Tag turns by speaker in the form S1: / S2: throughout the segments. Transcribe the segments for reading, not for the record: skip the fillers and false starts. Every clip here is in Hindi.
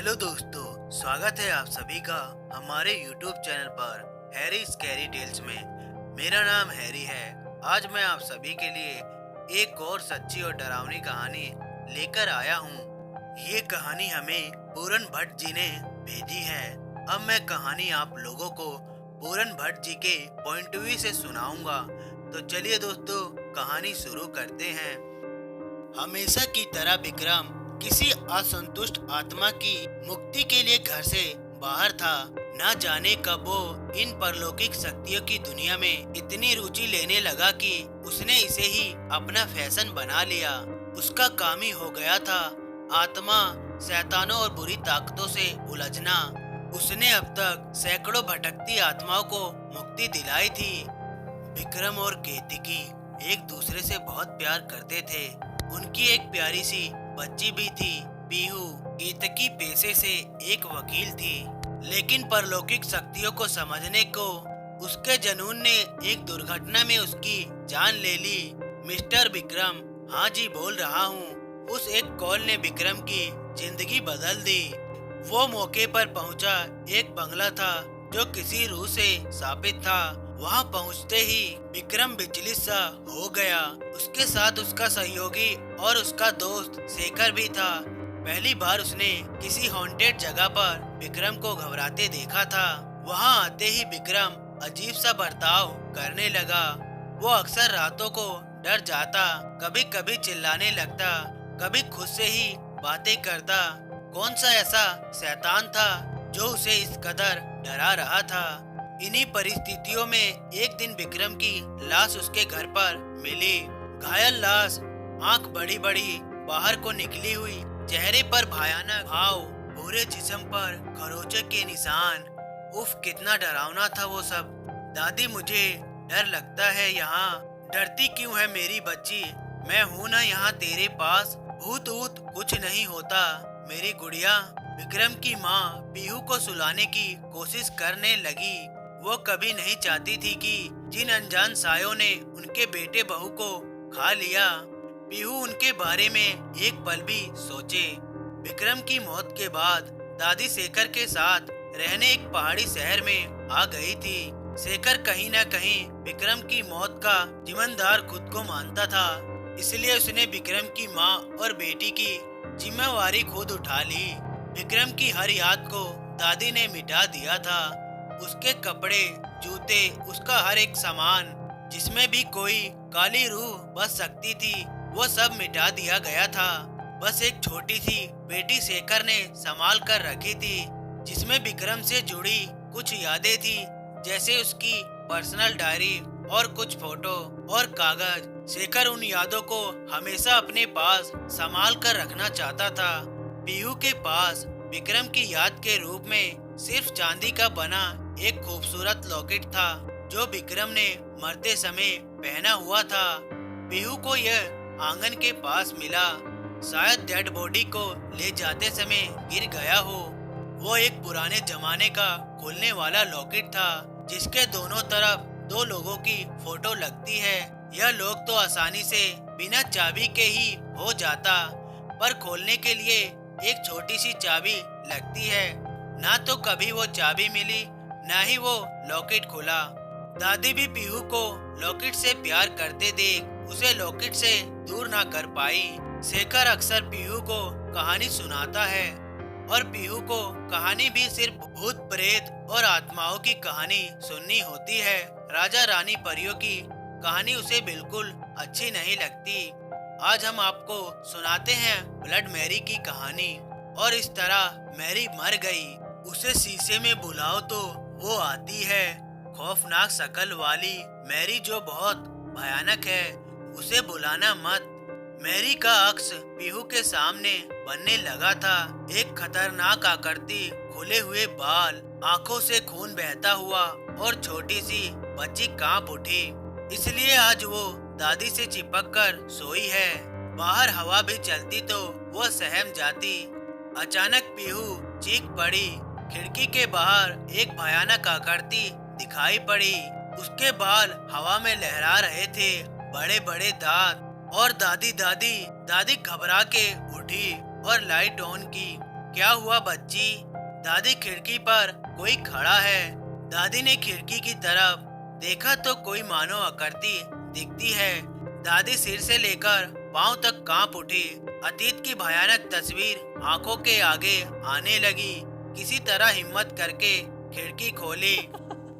S1: हेलो दोस्तों, स्वागत है आप सभी का हमारे YouTube चैनल पर हैरी स्कैरी टेल्स में। मेरा नाम हैरी है। आज मैं आप सभी के लिए एक और सच्ची और डरावनी कहानी लेकर आया हूँ। ये कहानी हमें पूरन भट्ट जी ने भेजी है। अब मैं कहानी आप लोगों को पूरन भट्ट जी के पॉइंट ऑफ व्यू से सुनाऊंगा। तो चलिए दोस्तों, कहानी शुरू करते हैं। हमेशा की तरह विक्रम किसी असंतुष्ट आत्मा की मुक्ति के लिए घर से बाहर था। न जाने कब वो इन परलौकिक शक्तियों की दुनिया में इतनी रुचि लेने लगा कि उसने इसे ही अपना फैशन बना लिया। उसका काम ही हो गया था आत्मा, शैतानों और बुरी ताकतों से उलझना। उसने अब तक सैकड़ों भटकती आत्माओं को मुक्ति दिलाई थी। विक्रम और केतकी एक दूसरे से बहुत प्यार करते थे। उनकी एक प्यारी सी बच्ची भी थी, पीहू। केतकी पेशे से एक वकील थी, लेकिन परलौकिक शक्तियों को समझने को उसके जुनून ने एक दुर्घटना में उसकी जान ले ली। मिस्टर विक्रम, हाँ जी बोल रहा हूँ। उस एक कॉल ने विक्रम की जिंदगी बदल दी। वो मौके पर पहुंचा एक बंगला था जो किसी रूह से स्थापित था। वहां पहुंचते ही विक्रम विचलित सा हो गया। उसके साथ उसका सहयोगी और उसका दोस्त शेखर भी था। पहली बार उसने किसी हॉन्टेड जगह पर विक्रम को घबराते देखा था। वहां आते ही विक्रम अजीब सा बर्ताव करने लगा। वो अक्सर रातों को डर जाता, कभी कभी चिल्लाने लगता, कभी खुद से ही बातें करता। कौन सा ऐसा शैतान था जो उसे इस कदर डरा रहा था। इन्हीं परिस्थितियों में एक दिन विक्रम की लाश उसके घर पर मिली। घायल लाश, आंख बड़ी बड़ी बाहर को निकली हुई, चेहरे पर भयानक घाव, पूरे जिस्म पर खरोंचे के निशान। उफ, कितना डरावना था वो सब। दादी, मुझे डर लगता है यहाँ। डरती क्यों है मेरी बच्ची? मैं हूँ ना यहाँ तेरे पास। भूत ऊत कुछ नहीं होता मेरी गुड़िया। विक्रम की माँ पीहू को सुलाने की कोशिश करने लगी। वो कभी नहीं चाहती थी कि जिन अनजान सायों ने उनके बेटे बहू को खा लिया, पीहू उनके बारे में एक पल भी सोचे। विक्रम की मौत के बाद दादी शेखर के साथ रहने एक पहाड़ी शहर में आ गई थी। शेखर कहीं न कहीं विक्रम की मौत का जिम्मेदार खुद को मानता था, इसलिए उसने विक्रम की माँ और बेटी की जिम्मेवारी खुद उठा ली। विक्रम की हर याद को दादी ने मिटा दिया था। उसके कपड़े, जूते, उसका हर एक सामान जिसमें भी कोई काली रूह बस सकती थी, वो सब मिटा दिया गया था। बस एक छोटी सी बेटी शेखर ने संभाल कर रखी थी, जिसमें विक्रम से जुड़ी कुछ यादें थी, जैसे उसकी पर्सनल डायरी और कुछ फोटो और कागज। शेखर उन यादों को हमेशा अपने पास संभाल कर रखना चाहता था। पीहू के पास विक्रम की याद के रूप में सिर्फ चांदी का बना एक खूबसूरत लॉकेट था, जो विक्रम ने मरते समय पहना हुआ था। पीहू को यह आंगन के पास मिला। शायद डेड बॉडी को ले जाते समय गिर गया हो। वो एक पुराने जमाने का खुलने वाला लॉकेट था, जिसके दोनों तरफ दो लोगों की फोटो लगती है। यह लॉक तो आसानी से बिना चाबी के ही हो जाता, पर खोलने के लिए एक छोटी सी चाबी लगती है। ना तो कभी वो चाबी मिली, ना ही वो लॉकेट खुला। दादी भी पीहू को लॉकेट से प्यार करते देख उसे लॉकेट से दूर ना कर पाई। शेखर अक्सर पीहू को कहानी सुनाता है, और पीहू को कहानी भी सिर्फ भूत प्रेत और आत्माओं की कहानी सुननी होती है। राजा रानी परियों की कहानी उसे बिल्कुल अच्छी नहीं लगती। आज हम आपको सुनाते हैं ब्लड मैरी की कहानी। और इस तरह मैरी मर गई। उसे शीशे में बुलाओ तो वो आती है, खौफनाक शक्ल वाली मैरी जो बहुत भयानक है। उसे बुलाना मत। मैरी का अक्स पीहू के सामने बनने लगा था। एक खतरनाक आकृति, खुले हुए बाल, आंखों से खून बहता हुआ, और छोटी सी बच्ची कांप उठी। इसलिए आज वो दादी से चिपक कर सोई है। बाहर हवा भी चलती तो वो सहम जाती। अचानक पीहू चीख पड़ी। खिड़की के बाहर एक भयानक आकृति दिखाई पड़ी। उसके बाल हवा में लहरा रहे थे, बड़े बड़े दांत। और दादी दादी दादी घबरा के उठी और लाइट ऑन की। क्या हुआ बच्ची? दादी खिड़की पर कोई खड़ा है। दादी ने खिड़की की तरफ देखा तो कोई मानो आकृति दिखती है। दादी सिर से लेकर पांव तक कांप उठी। अतीत की भयानक तस्वीर आंखों के आगे आने लगी। किसी तरह हिम्मत करके खिड़की खोली।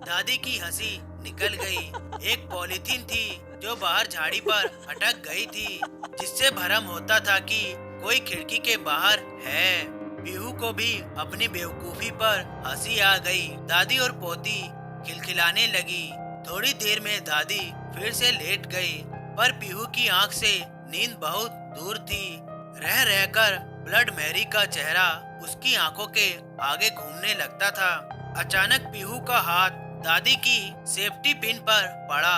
S1: दादी की हंसी निकल गई। एक पॉलीथीन थी जो बाहर झाड़ी पर अटक गई थी, जिससे भरम होता था कि कोई खिड़की के बाहर है। पीहू को भी अपनी बेवकूफी पर हंसी आ गई। दादी और पोती खिलखिलाने लगी। थोड़ी देर में दादी फिर से लेट गई, पर पीहू की आंख से नींद बहुत दूर थी। रह रहकर ब्लड मैरी का चेहरा उसकी आंखों के आगे घूमने लगता था। अचानक पीहू का हाथ दादी की सेफ्टी पिन पर पड़ा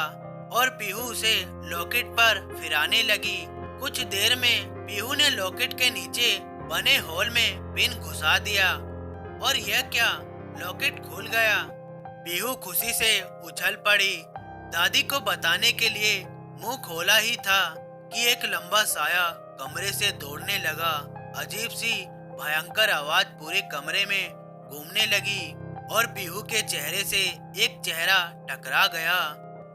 S1: और पीहू उसे लॉकेट पर फिराने लगी। कुछ देर में पीहू ने लॉकेट के नीचे बने होल में पिन घुसा दिया और यह क्या, लॉकेट खुल गया। पीहू खुशी से उछल पड़ी। दादी को बताने के लिए मुंह खोला ही था कि एक लंबा साया कमरे से दौड़ने लगा। अजीब सी भयंकर आवाज पूरे कमरे में घूमने लगी और पीहू के चेहरे से एक चेहरा टकरा गया।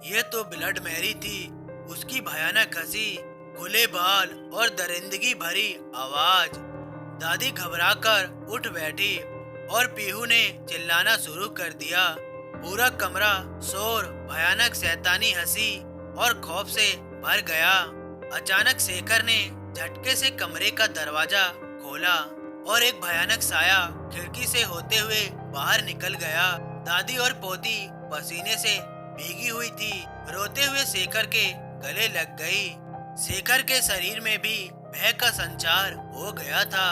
S1: यह तो ब्लड मैरी थी। उसकी भयानक हंसी, खुले बाल और दरिंदगी भरी आवाज। दादी घबराकर उठ बैठी और पीहू ने चिल्लाना शुरू कर दिया। पूरा कमरा शोर, भयानक शैतानी हंसी और खौफ से भर गया। अचानक शेखर ने झटके से कमरे का दरवाजा खोला और एक भयानक साया खिड़की से होते हुए बाहर निकल गया। दादी और पोती पसीने से भीगी हुई थी। रोते हुए शेखर के गले लग गई। शेखर के शरीर में भी भय का संचार हो गया था।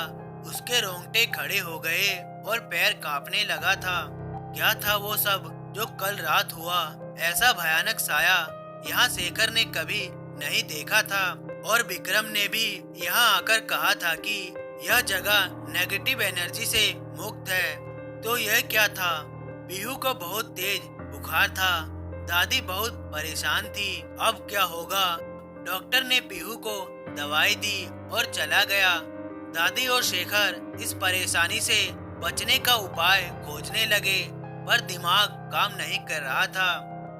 S1: उसके रोंगटे खड़े हो गए और पैर कांपने लगा था। क्या था वो सब जो कल रात हुआ? ऐसा भयानक साया यहाँ शेखर ने कभी नहीं देखा था और विक्रम ने भी यहाँ आकर कहा था कि यह जगह नेगेटिव एनर्जी से मुक्त है। तो यह क्या था? पीहू को बहुत तेज बुखार था। दादी बहुत परेशान थी। अब क्या होगा? डॉक्टर ने पीहू को दवाई दी और चला गया। दादी और शेखर इस परेशानी से बचने का उपाय खोजने लगे, पर दिमाग काम नहीं कर रहा था।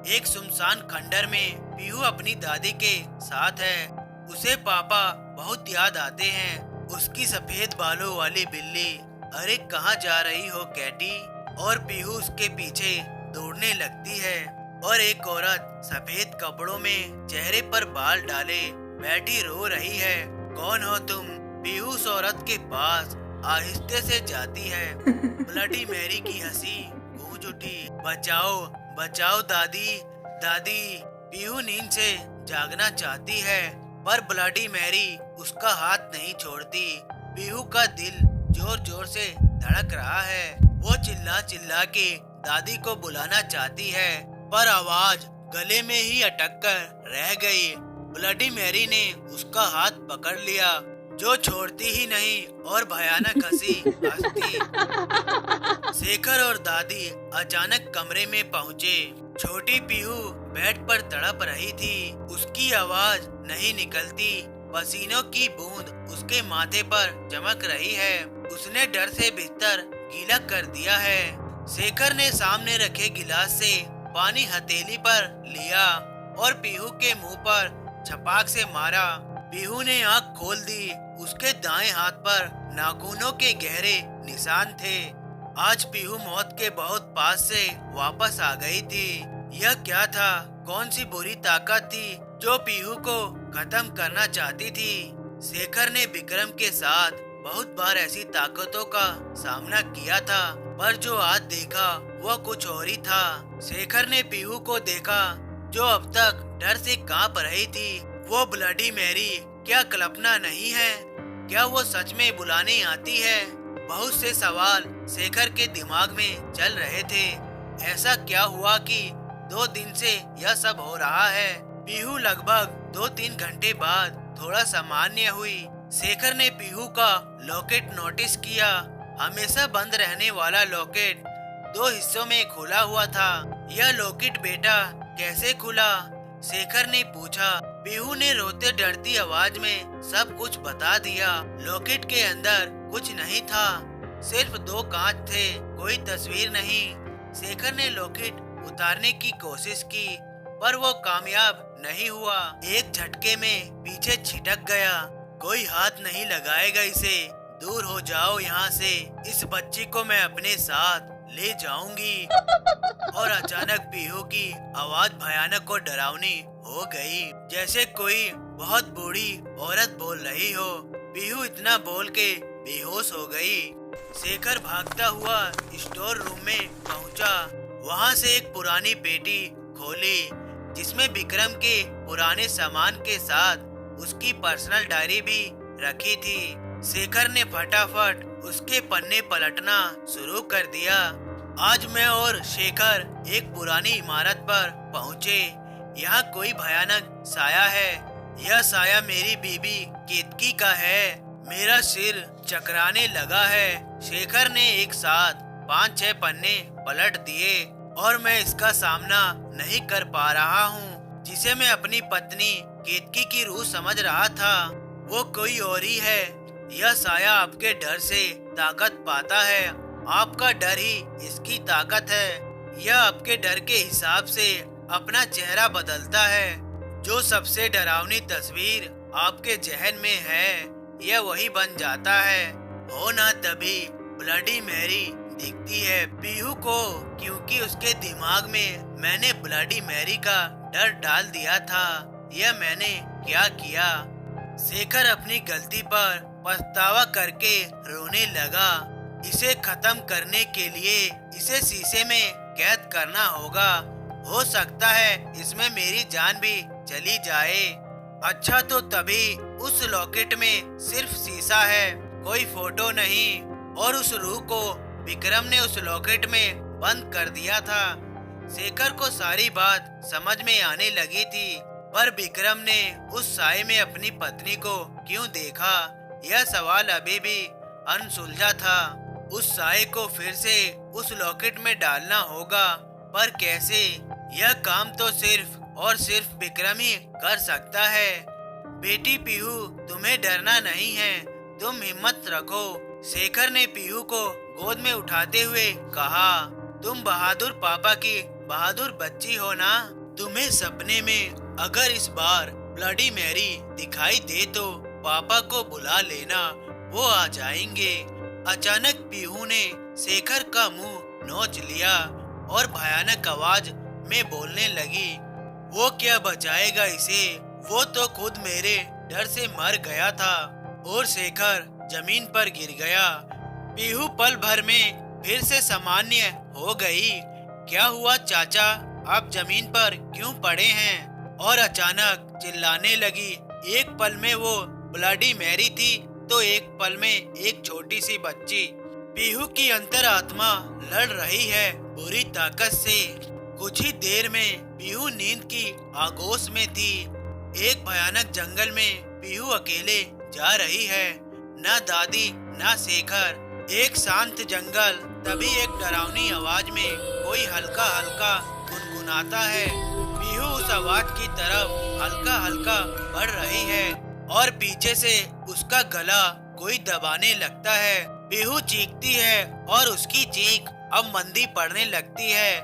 S1: एक सुनसान खंडर में पीहू अपनी दादी के साथ है। उसे पापा बहुत याद आते हैं। उसकी सफेद बालों वाली बिल्ली, अरे कहाँ जा रही हो कैटी? और पीहू उसके पीछे दौड़ने लगती है और एक औरत सफेद कपड़ों में चेहरे पर बाल डाले बैठी रो रही है। कौन हो तुम? पीहू उस औरत के पास आहिस्ते से जाती है। ब्लडी मैरी की हंसी गूंज उठी। बचाओ बचाओ दादी, दादी। पीहू नींद से जागना चाहती है, पर ब्लडी मैरी उसका हाथ नहीं छोड़ती। पीहू का दिल जोर जोर से धड़क रहा है। वो चिल्ला चिल्ला के दादी को बुलाना चाहती है, पर आवाज गले में ही अटक कर रह गई। ब्लडी मैरी ने उसका हाथ पकड़ लिया, जो छोड़ती ही नहीं और भयानक हंसी हंसती। शेखर और दादी अचानक कमरे में पहुँचे। छोटी पीहू बेड पर तड़प रही थी। उसकी आवाज नहीं निकलती। पसीनों की बूंद उसके माथे पर चमक रही है। उसने डर से बिस्तर गीला कर दिया है। शेखर ने सामने रखे गिलास से पानी हथेली पर लिया और पीहू के मुंह पर छपाक से मारा। पीहू ने आंख खोल दी। उसके दाएं हाथ पर नाखूनों के गहरे निशान थे। आज पीहू मौत के बहुत पास से वापस आ गई थी। यह क्या था? कौन सी बुरी ताकत थी जो पीहू को खत्म करना चाहती थी? शेखर ने विक्रम के साथ बहुत बार ऐसी ताकतों का सामना किया था, पर जो आज देखा वह कुछ और ही था। शेखर ने पीहू को देखा जो अब तक डर से कांप रही थी। वो ब्लडी मैरी क्या कल्पना नहीं है? क्या वो सच में बुलाने आती है? बहुत से सवाल शेखर के दिमाग में चल रहे थे। ऐसा क्या हुआ कि 2 दिन से यह सब हो रहा है? पीहू लगभग 2-3 घंटे बाद थोड़ा सामान्य हुई। शेखर ने पीहू का लॉकेट नोटिस किया। हमेशा बंद रहने वाला लॉकेट 2 हिस्सों में खुला हुआ था। यह लॉकेट बेटा कैसे खुला? शेखर ने पूछा। पीहू ने रोते डरती आवाज में सब कुछ बता दिया। लॉकेट के अंदर कुछ नहीं था, सिर्फ दो कांच थे, कोई तस्वीर नहीं। शेखर ने लॉकेट उतारने की कोशिश की, पर वो कामयाब नहीं हुआ। एक झटके में पीछे छिटक गया। कोई हाथ नहीं लगाएगा इसे, दूर हो जाओ यहाँ से, इस बच्ची को मैं अपने साथ ले जाऊंगी। और अचानक पीहू की आवाज भयानक और डरावनी हो गई, जैसे कोई बहुत बूढ़ी औरत बोल रही हो। पीहू इतना बोल के बेहोश हो गई। शेखर भागता हुआ स्टोर रूम में पहुंचा। वहां से एक पुरानी पेटी खोली, जिसमें विक्रम के पुराने सामान के साथ उसकी पर्सनल डायरी भी रखी थी। शेखर ने फटाफट उसके पन्ने पलटना शुरू कर दिया। आज मैं और शेखर एक पुरानी इमारत पर पहुंचे। यहाँ कोई भयानक साया है। यह साया मेरी बीबी केतकी का है। मेरा सिर चकराने लगा है। शेखर ने एक साथ 5-6 पन्ने पलट दिए और मैं इसका सामना नहीं कर पा रहा हूँ, जिसे मैं अपनी पत्नी केतकी की रूह समझ रहा था। वो कोई और ही है। यह साया आपके डर से ताकत पाता है। आपका डर ही इसकी ताकत है। यह आपके डर के हिसाब से अपना चेहरा बदलता है। जो सबसे डरावनी तस्वीर आपके जहन में है, यह वही बन जाता है। हो ना तभी ब्लडी मैरी दिखती है पीहू को, क्योंकि उसके दिमाग में मैंने ब्लडी मैरी का डर डाल दिया था। यह मैंने क्या किया। शेखर अपनी गलती पर पछतावा करके रोने लगा। इसे खत्म करने के लिए इसे शीशे में कैद करना होगा। हो सकता है इसमें मेरी जान भी चली जाए। अच्छा, तो तभी उस लॉकेट में सिर्फ शीशा है, कोई फोटो नहीं। और उस रूह को विक्रम ने उस लॉकेट में बंद कर दिया था। शेखर को सारी बात समझ में आने लगी थी, पर विक्रम ने उस साए में अपनी पत्नी को क्यों देखा, यह सवाल अभी भी अनसुलझा था। उस साए को फिर से उस लॉकेट में डालना होगा, पर कैसे? यह काम तो सिर्फ और सिर्फ विक्रम ही कर सकता है। बेटी पीहू, तुम्हें डरना नहीं है, तुम हिम्मत रखो। शेखर ने पीहू को गोद में उठाते हुए कहा, तुम बहादुर पापा की बहादुर बच्ची हो ना। तुम्हें सपने में अगर इस बार ब्लडी मैरी दिखाई दे तो पापा को बुला लेना, वो आ जाएंगे। अचानक पीहू ने शेखर का मुंह नोच लिया और भयानक आवाज में बोलने लगी, वो क्या बचाएगा इसे, वो तो खुद मेरे डर से मर गया था। और शेखर जमीन पर गिर गया। पीहू पल भर में फिर से सामान्य हो गई। क्या हुआ चाचा, आप जमीन पर क्यों पड़े हैं? और अचानक चिल्लाने लगी। एक पल में वो ब्लडी मैरी थी तो एक पल में एक छोटी सी बच्ची। पीहू की अंतरात्मा लड़ रही है बुरी ताकत से। कुछ ही देर में पीहू नींद की आगोश में थी। एक भयानक जंगल में पीहू अकेले जा रही है, न दादी न शेखर। एक शांत जंगल। तभी एक डरावनी आवाज में कोई हल्का हल्का गुनगुनाता है। पीहू उस आवाज की तरफ हल्का हल्का बढ़ रही है और पीछे से उसका गला कोई दबाने लगता है। पीहू चीखती है और उसकी चीख अब मंदी पड़ने लगती है।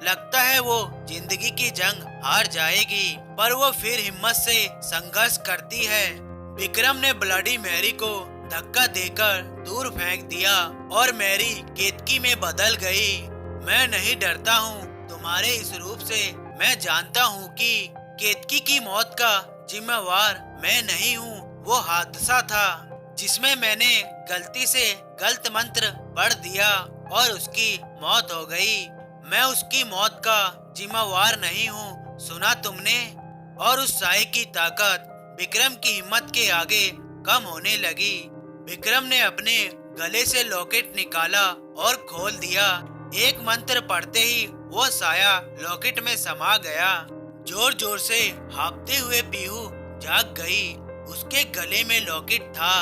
S1: लगता है वो जिंदगी की जंग हार जाएगी, पर वो फिर हिम्मत से संघर्ष करती है। विक्रम ने ब्लडी मैरी को धक्का देकर दूर फेंक दिया और मैरी केतकी में बदल गई। मैं नहीं डरता हूँ तुम्हारे इस रूप से। मैं जानता हूँ कि केतकी की मौत का जिम्मेवार मैं नहीं हूँ। वो हादसा था जिसमें मैंने गलती से गलत मंत्र पढ़ दिया और उसकी मौत हो गई। मैं उसकी मौत का जिम्मेवार नहीं हूँ, सुना तुमने? और उस साए की ताकत विक्रम की हिम्मत के आगे कम होने लगी। विक्रम ने अपने गले से लॉकेट निकाला और खोल दिया। एक मंत्र पढ़ते ही वो साया लॉकेट में समा गया। जोर जोर से हाँफते हुए पीहू जाग गई। उसके गले में लॉकेट था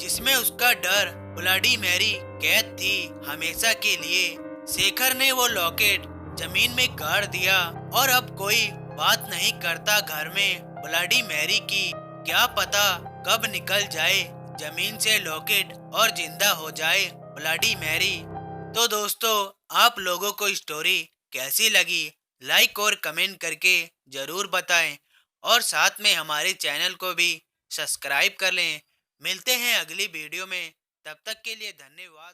S1: जिसमें उसका डर ब्लडी मैरी कैद थी हमेशा के लिए। शेखर ने वो लॉकेट जमीन में गाड़ दिया और अब कोई बात नहीं करता घर में ब्लडी मैरी की। क्या पता कब निकल जाए जमीन से लॉकेट और जिंदा हो जाए। Bloody Mary. तो दोस्तों, आप लोगों को स्टोरी कैसी लगी, लाइक और कमेंट करके ज़रूर बताएं और साथ में हमारे चैनल को भी सब्सक्राइब कर लें। मिलते हैं अगली वीडियो में, तब तक के लिए धन्यवाद।